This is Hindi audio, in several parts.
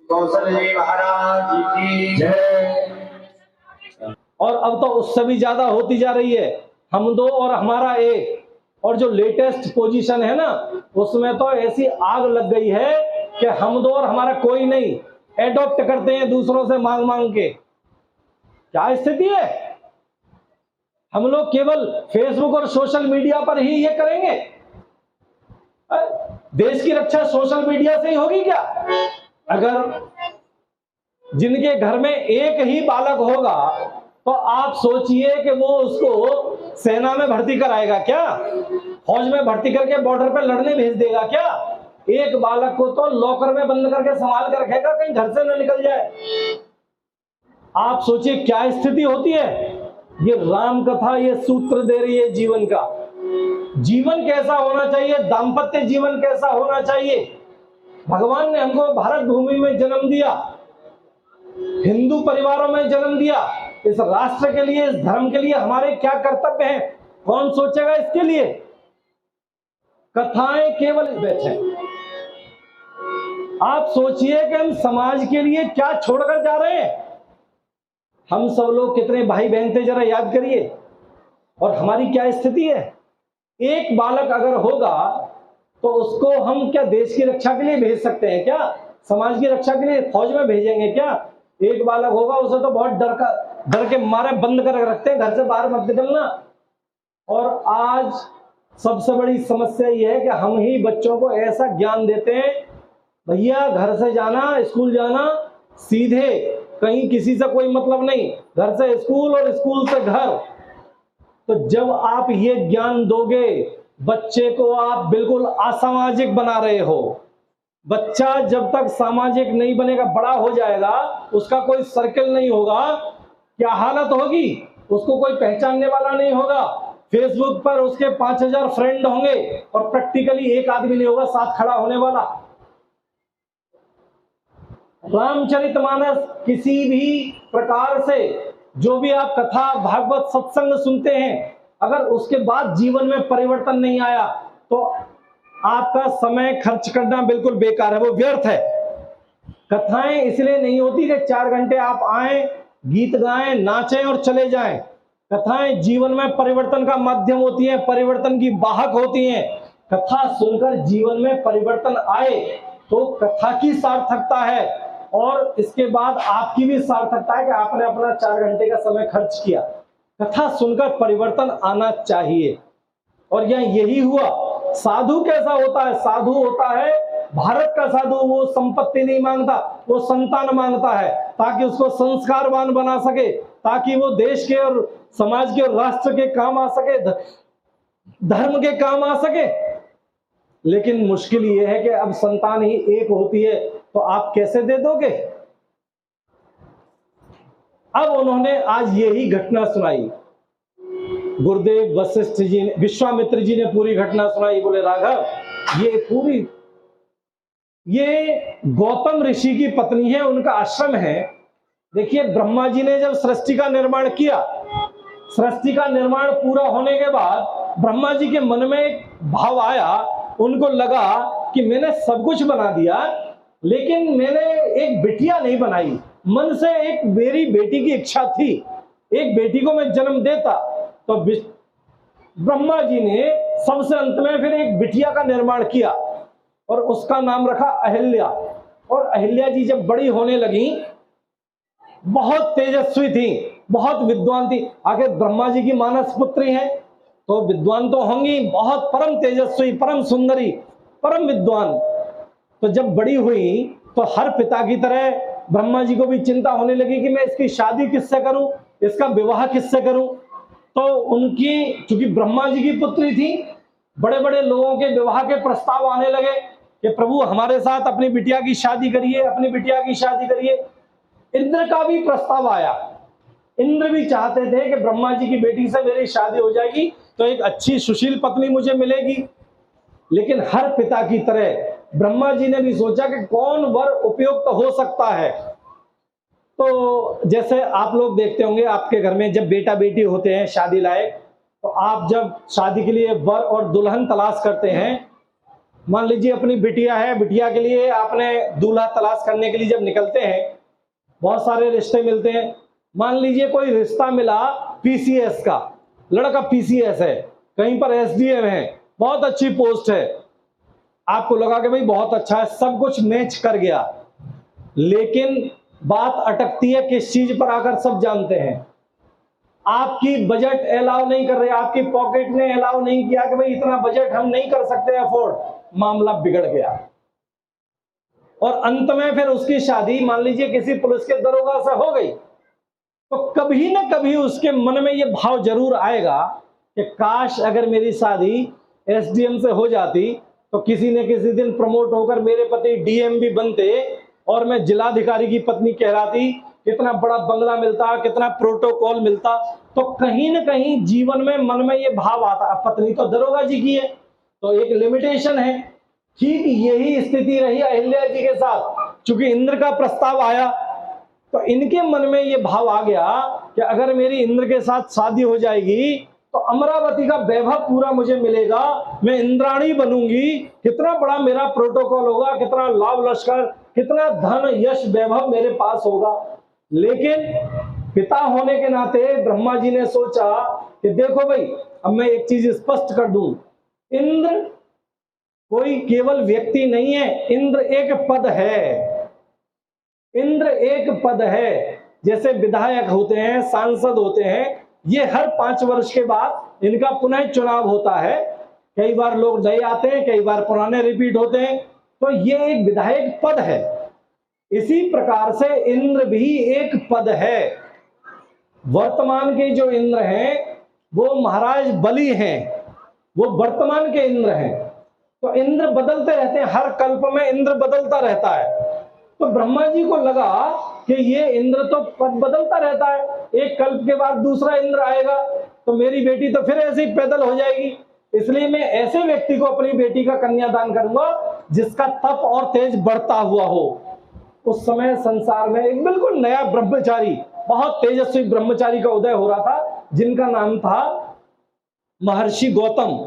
कौशल जी महाराज की जय। और अब तो उससे भी ज्यादा होती जा रही है, हम दो और हमारा एक। और जो लेटेस्ट पोजीशन है ना, उसमें तो ऐसी आग लग गई है कि हम दो और हमारा कोई नहीं, एडॉप्ट करते हैं दूसरों से मांग मांग के। क्या स्थिति है? हम लोग केवल फेसबुक और सोशल मीडिया पर ही ये करेंगे? देश की रक्षा सोशल मीडिया से ही होगी क्या? अगर जिनके घर में एक ही बालक होगा तो आप सोचिए कि वो उसको सेना में भर्ती कराएगा क्या? फौज में भर्ती करके बॉर्डर पे लड़ने भेज देगा क्या? एक बालक को तो लॉकर में बंद करके संभाल कर रखेगा, कहीं घर से न निकल जाए। आप सोचिए क्या स्थिति होती है। ये राम कथा ये सूत्र दे रही है जीवन का। जीवन कैसा होना चाहिए, दाम्पत्य जीवन कैसा होना चाहिए। भगवान ने हमको भारत भूमि में जन्म दिया, हिंदू परिवारों में जन्म दिया। इस राष्ट्र के लिए, इस धर्म के लिए हमारे क्या कर्तव्य हैं, कौन सोचेगा इसके लिए? कथाएं केवल बैठे। आप सोचिए कि हम समाज के लिए क्या छोड़कर जा रहे हैं। हम सब लोग कितने भाई बहन थे, जरा याद करिए। और हमारी क्या स्थिति है। एक बालक अगर होगा तो उसको हम क्या देश की रक्षा के लिए भेज सकते हैं क्या? समाज की रक्षा के लिए फौज में भेजेंगे क्या? एक बालक होगा उसे तो बहुत डर के मारे बंद कर रखते हैं, घर से बाहर मत निकलना। और आज सबसे बड़ी समस्या यह है कि हम ही बच्चों को ऐसा ज्ञान देते हैं, भैया घर से जाना, स्कूल जाना, सीधे, कहीं किसी से कोई मतलब नहीं, घर से स्कूल और स्कूल से घर। तो जब आप ये ज्ञान दोगे बच्चे को, आप बिल्कुल असामाजिक बना रहे हो। बच्चा जब तक सामाजिक नहीं बनेगा, बड़ा हो जाएगा, उसका कोई सर्कल नहीं होगा, क्या हालत होगी? उसको कोई पहचानने वाला नहीं होगा। फेसबुक पर उसके 5000 फ्रेंड होंगे और प्रैक्टिकली एक आदमी नहीं होगा साथ खड़ा होने वाला। रामचरितमानस किसी भी प्रकार से जो भी आप कथा भागवत सत्संग सुनते हैं, अगर उसके बाद जीवन में परिवर्तन नहीं आया तो आपका समय खर्च करना बिल्कुल बेकार है, वो व्यर्थ है। कथाएं इसलिए नहीं होती कि 4 घंटे आप आए, गीत गाएं, नाचें और चले जाएं। कथाएं जीवन में परिवर्तन का माध्यम होती हैं, परिवर्तन की वाहक होती हैं। कथा सुनकर जीवन में परिवर्तन आए तो कथा की सार्थकता है, और इसके बाद आपकी भी सार्थकता है कि आपने अपना 4 घंटे का समय खर्च किया। कथा सुनकर परिवर्तन आना चाहिए। और यहाँ यही हुआ। साधु कैसा होता है? साधु होता है भारत का साधु, वो संपत्ति नहीं मांगता, वो संतान मांगता है ताकि उसको संस्कारवान बना सके, ताकि वो देश के और समाज के और राष्ट्र के काम आ सके, धर्म के काम आ सके। लेकिन मुश्किल ये है कि अब संतान ही एक होती है तो आप कैसे दे दोगे? अब उन्होंने आज यही घटना सुनाई। गुरुदेव वशिष्ठ जी ने, विश्वामित्र जी ने पूरी घटना सुनाई। बोले राघव, ये गौतम ऋषि की पत्नी है, उनका आश्रम है। देखिए, ब्रह्मा जी ने जब सृष्टि का निर्माण किया, सृष्टि का निर्माण पूरा होने के बाद ब्रह्मा जी के मन में एक भाव आया, उनको लगा कि मैंने सब कुछ बना दिया लेकिन मैंने एक बिटिया नहीं बनाई। मन से एक मेरी बेटी की इच्छा थी, एक बेटी को मैं जन्म देता। तो ब्रह्मा जी ने सबसे अंत में फिर एक बिटिया का निर्माण किया और उसका नाम रखा अहिल्या। और अहिल्या जी जब बड़ी होने लगी, बहुत तेजस्वी थी, बहुत विद्वान थी। आखिर ब्रह्मा जी की मानस पुत्री हैं तो विद्वान तो होंगी, बहुत परम तेजस्वी, परम सुंदरी, परम विद्वान। तो जब बड़ी हुई तो हर पिता की तरह ब्रह्मा जी को भी चिंता होने लगी कि मैं इसकी शादी किससे करूं, इसका विवाह किससे करूं। तो उनकी, चूंकि ब्रह्मा जी की पुत्री थी, बड़े बड़े लोगों के विवाह के प्रस्ताव आने लगे कि प्रभु हमारे साथ अपनी बिटिया की शादी करिए, अपनी बिटिया की शादी करिए। इंद्र का भी प्रस्ताव आया। इंद्र भी चाहते थे कि ब्रह्मा जी की बेटी से मेरी शादी हो जाएगी तो एक अच्छी सुशील पत्नी मुझे मिलेगी। लेकिन हर पिता की तरह ब्रह्मा जी ने भी सोचा कि कौन वर उपयुक्त हो सकता है। तो जैसे आप लोग देखते होंगे, आपके घर में जब बेटा बेटी होते हैं शादी लायक, तो आप जब शादी के लिए वर और दुल्हन तलाश करते हैं मान लीजिए अपनी बिटिया है, बिटिया के लिए आपने दूल्हा तलाश करने के लिए जब निकलते हैं, बहुत सारे रिश्ते मिलते हैं। मान लीजिए कोई रिश्ता मिला पीसीएस का, लड़का पीसीएस है, कहीं पर एसडीएम है, बहुत अच्छी पोस्ट है, आपको लगा कि भाई बहुत अच्छा है, सब कुछ मैच कर गया, लेकिन बात अटकती है किस चीज पर आकर, सब जानते हैं आपकी बजट अलाउ नहीं कर रहे, आपकी पॉकेट ने अलाउ नहीं किया कि भाई इतना बजट हम नहीं कर सकते अफोर्ड, मामला बिगड़ गया। और अंत में फिर उसकी शादी मान लीजिए किसी पुलिस के दरोगा से हो गई, तो कभी ना कभी उसके मन में यह भाव जरूर आएगा कि काश अगर मेरी शादी एसडीएम से हो जाती तो किसी न किसी दिन प्रमोट होकर मेरे पति डीएम भी बनते और मैं जिलाधिकारी की पत्नी कहलाती, कितना बड़ा बंगला मिलता, कितना प्रोटोकॉल मिलता। तो कहीं ना कहीं जीवन में मन में ये भाव आता। पत्नी तो दरोगा जी की है, तो एक लिमिटेशन है। ठीक यही स्थिति रही अहिल्या जी के साथ। चूंकि इंद्र का प्रस्ताव आया तो इनके मन में ये भाव आ गया कि अगर मेरी इंद्र के साथ शादी हो जाएगी तो अमरावती का वैभव पूरा मुझे मिलेगा, मैं इंद्राणी बनूंगी, कितना बड़ा मेरा प्रोटोकॉल होगा, कितना लाभ लश्कर, कितना धन यश वैभव मेरे पास होगा। लेकिन पिता होने के नाते ब्रह्मा जी ने सोचा कि देखो भाई, अब मैं एक चीज स्पष्ट कर दूं, इंद्र कोई केवल व्यक्ति नहीं है, इंद्र एक पद है। इंद्र एक पद है। जैसे विधायक होते हैं, सांसद होते हैं, ये हर 5 वर्ष के बाद इनका पुनः चुनाव होता है। कई बार लोग नए आते हैं, कई बार पुराने रिपीट होते हैं, तो ये एक विधायक पद है। इसी प्रकार से इंद्र भी एक पद है। वर्तमान के जो इंद्र हैं वो महाराज बलि हैं, वो वर्तमान के इंद्र हैं। तो इंद्र बदलते रहते हैं, हर कल्प में इंद्र बदलता रहता है। तो ब्रह्मा जी को लगा कि ये इंद्र तो पद बदलता रहता है, एक कल्प के बाद दूसरा इंद्र आएगा तो मेरी बेटी तो फिर ऐसे ही पैदल हो जाएगी, इसलिए मैं ऐसे व्यक्ति को अपनी बेटी का कन्यादान करूंगा जिसका तप और तेज बढ़ता हुआ हो। उस समय संसार में एक बिल्कुल नया ब्रह्मचारी, बहुत तेजस्वी ब्रह्मचारी का उदय हो रहा था, जिनका नाम था महर्षि गौतम।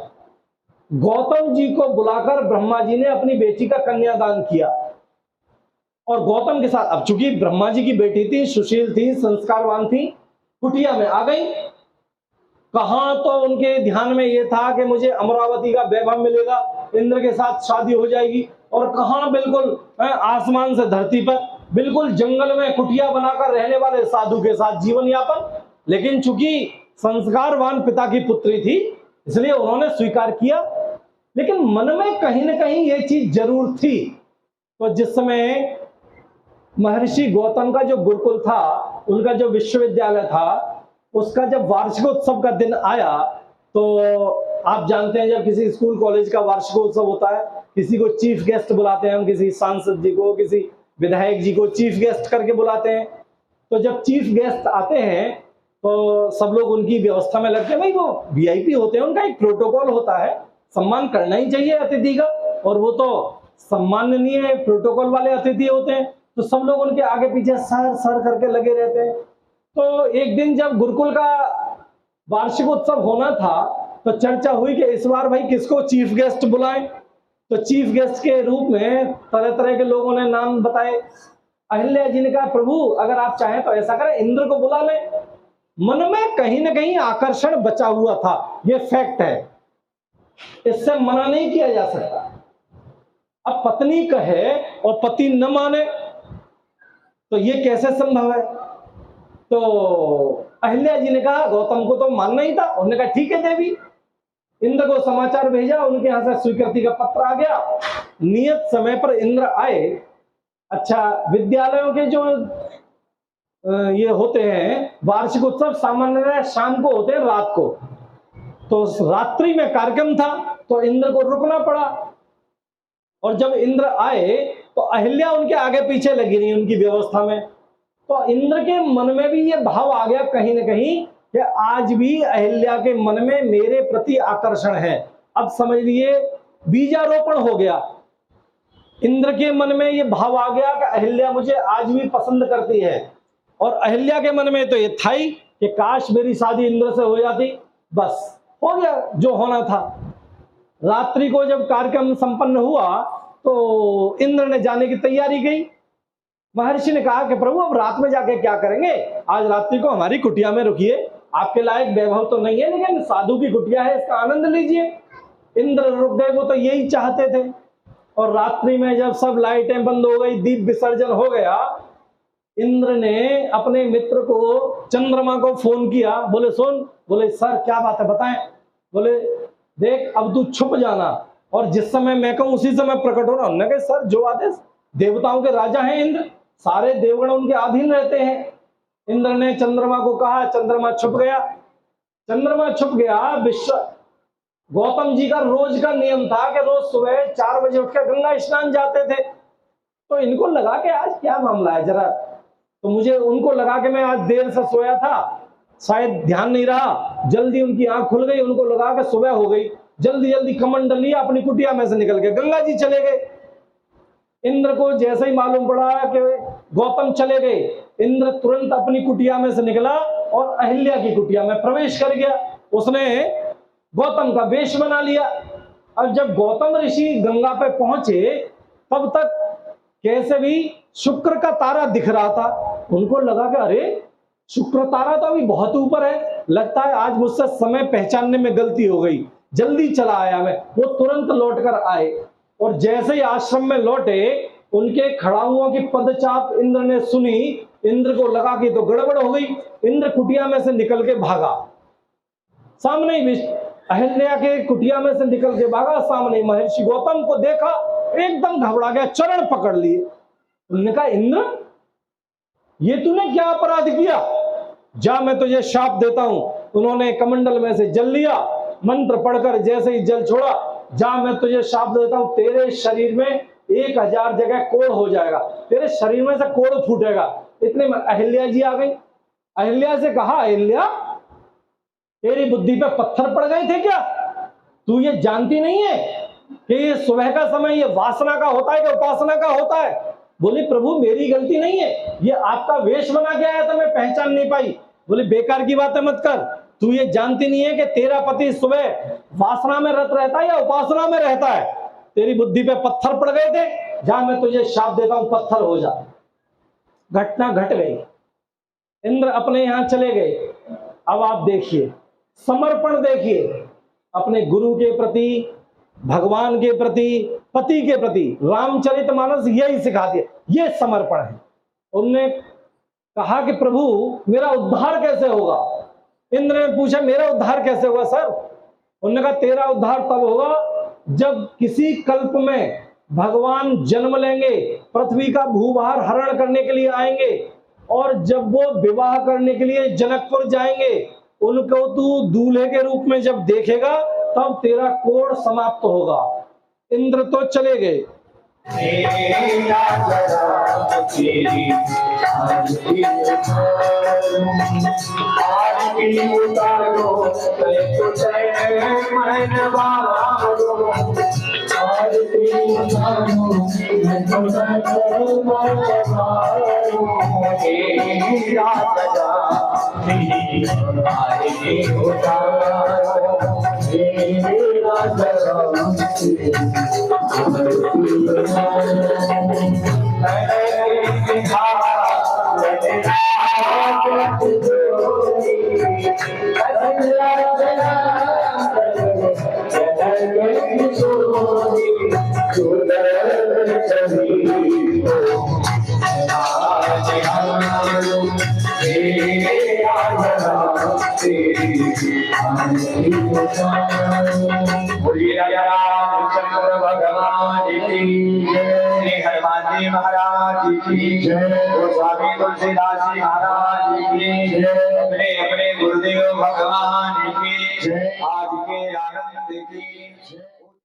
गौतम जी को बुलाकर ब्रह्मा जी ने अपनी बेटी का कन्यादान किया। और गौतम के साथ, अब चूंकि ब्रह्मा जी की बेटी थी, सुशील थी, संस्कारवान थी, कुटिया में आ गई। कहां तो उनके ध्यान में यह था कि मुझे अमरावती का वैभव मिलेगा, इंद्र के साथ शादी हो जाएगी, और कहां बिल्कुल आसमान से धरती पर, बिल्कुल जंगल में कुटिया बनाकर रहने वाले साधु के साथ जीवन यापन। लेकिन चूंकि संस्कारवान पिता की पुत्री थी इसलिए उन्होंने स्वीकार किया। लेकिन मन में कहीं ना कहीं यह चीज जरूर थी। तो जिस समय महर्षि गौतम का जो गुरुकुल था, उनका जो विश्वविद्यालय था, उसका जब वार्षिकोत्सव का दिन आया, तो आप जानते हैं जब किसी स्कूल कॉलेज का वार्षिकोत्सव होता है, किसी को चीफ गेस्ट बुलाते हैं हम, किसी सांसद जी को, किसी विधायक जी को चीफ गेस्ट करके बुलाते हैं। तो जब चीफ गेस्ट आते हैं तो सब लोग उनकी व्यवस्था में लगते हैं। भाई वो वीआईपी होते हैं, उनका एक प्रोटोकॉल होता है, सम्मान करना ही चाहिए अतिथि का, और वो तो सम्माननीय प्रोटोकॉल वाले अतिथि होते हैं। तो सब लोग उनके आगे पीछे सर सर करके लगे रहते हैं। तो एक दिन जब गुरुकुल का वार्षिकोत्सव होना था तो चर्चा हुई कि इस बार भाई किसको चीफ गेस्ट बुलाएं। तो चीफ गेस्ट के रूप में तरह तरह के लोगों ने नाम बताए। अहिल्या जी ने कहा, प्रभु अगर आप चाहें तो ऐसा करें, इंद्र को बुला लें। मन में कहीं ना कहीं आकर्षण बचा हुआ था, ये फैक्ट है, इससे मना नहीं किया जा सकता। अब पत्नी कहे और पति न माने तो ये कैसे संभव है। तो अहिल्या जी ने कहा, गौतम को तो मानना ही था। उन्होंने कहा ठीक है देवी। इंद्र को समाचार भेजा, उनके यहां से स्वीकृति का पत्र आ गया। नियत समय पर इंद्र आए। अच्छा, विद्यालयों के जो ये होते हैं वार्षिक उत्सव सामान्य शाम को होते हैं, रात को। तो रात्रि में कार्यक्रम था तो इंद्र को रुकना पड़ा। और जब इंद्र आए तो अहिल्या उनके आगे पीछे लगी रही उनकी व्यवस्था में। तो इंद्र के मन में भी ये भाव आ गया कहीं ना कहीं कि आज भी अहिल्या के मन में मेरे प्रति आकर्षण है। अब समझ लिए बीजारोपण हो गया। इंद्र के मन में ये भाव आ गया कि अहिल्या मुझे आज भी पसंद करती है। और अहिल्या के मन में तो ये था ही कि काश मेरी शादी इंद्र से हो जाती, बस हो गया जो होना था। रात्रि को जब कार्यक्रम संपन्न हुआ तो इंद्र ने जाने की तैयारी की। महर्षि ने कहा कि प्रभु अब रात में जाके क्या करेंगे, आज रात्रि को हमारी कुटिया में रुकिए, आपके लायक वैभव तो नहीं है लेकिन साधु की कुटिया है, इसका आनंद लीजिए। इंद्र रुक गए, वो तो यही चाहते थे। और रात्रि में जब सब लाइटें बंद हो गई, दीप विसर्जन हो गया, इंद्र ने अपने मित्र को चंद्रमा को फोन किया। बोले सुन, बोले सर क्या बात है बताएं। बोले देख अब तू छुप जाना और जिस समय मैं कहूं उसी समय प्रकट होना। उन्होंने कहा सर जो आदेश, देवताओं के राजा हैं इंद्र, सारे देवगण उनके अधीन रहते हैं। इंद्र ने चंद्रमा को कहा, चंद्रमा छुप गया। चंद्रमा छुप गया। गौतम जी का रोज का नियम था कि रोज सुबह 4 बजे उठकर गंगा स्नान जाते थे। तो इनको लगा कि आज क्या मामला है जरा, तो मुझे उनको लगा कि मैं आज देर से सोया था, शायद ध्यान नहीं रहा, जल्दी उनकी आंख खुल गई, उनको लगा कि सुबह हो गई, जल्दी जल्दी कमंडल लिया, अपनी कुटिया में से निकल के गंगा जी चले गए। इंद्र को जैसे ही मालूम पड़ा कि गौतम चले गए, इंद्र तुरंत अपनी कुटिया में से निकला और अहिल्या की कुटिया में प्रवेश कर गया। उसने गौतम का वेश बना लिया। अब जब गौतम ऋषि गंगा पे पहुंचे तब तक कैसे भी शुक्र का तारा दिख रहा था। उनको लगा कि अरे शुक्र तारा तो अभी बहुत ऊपर है, लगता है आज मुझसे समय पहचानने में गलती हो गई, जल्दी चला आया मैं। वो तुरंत लौट कर आए और जैसे ही आश्रम में लौटे उनके खड़ाउओं की पदचाप इंद्र ने सुनी। इंद्र को लगा कि तो गड़बड़ हो गई। इंद्र कुटिया में से निकल के भागा, सामने ही अहिल्या के कुटिया में से निकल के भागा, सामने महर्षि गौतम को देखा, एकदम घबरा गया, चरण पकड़ लिए। उन्होंने कहा इंद्र ये तूने क्या अपराध किया, जा मैं तुझे शाप देता हूं। उन्होंने कमंडल में से जल लिया, मंत्र पढ़कर जैसे ही जल छोड़ा, जा मैं तुझे शाप देता हूं, तेरे शरीर में 1000 जगह कोढ़ हो जाएगा, तेरे शरीर में से कोढ़ फूटेगा। इतने में अहिल्या जी आ गई। अहिल्या से कहा अहिल्या तेरी बुद्धि पे पत्थर पड़ गए थे क्या, तू ये जानती नहीं है कि ये सुबह का समय ये वासना का होता है कि उपासना का होता है। बोली प्रभु मेरी गलती नहीं है, ये आपका वेश बना के आया था, मैं पहचान नहीं पाई। बोली बेकार की बातें मत कर, तू ये जानती नहीं है कि तेरा पति सुबह वासना में रत रहता है या उपासना में रहता है। तेरी बुद्धि पे पत्थर पड़ गए थे, जा मैं तुझे शाप देता हूं, पत्थर हो जा। घटना घट गई, इंद्र अपने यहां चले गए। अब आप देखिए समर्पण, देखिए अपने गुरु के प्रति, भगवान के प्रति, पति के प्रति। रामचरितमानस यही सिखा दिया, ये समर्पण है। उन्होंने कहा कि प्रभु मेरा उद्धार कैसे होगा। इंद्र ने पूछा मेरा उद्धार कैसे होगा सर। उन्होंने कहा तेरा उद्धार तब होगा जब किसी कल्प में भगवान जन्म लेंगे, पृथ्वी का भूभार हरण करने के लिए आएंगे, और जब वो विवाह करने के लिए जनकपुर जाएंगे, उनको तू दूल्हे के रूप में जब देखेगा तब तेरा कोढ़ समाप्त होगा। इंद्र तो चले गए। भगवान की जय, हनुमान जी महाराज की जय, गोस्वामी तुलसीदास जी महाराज की जय, अपने अपने गुरुदेव भगवान की जय। आज के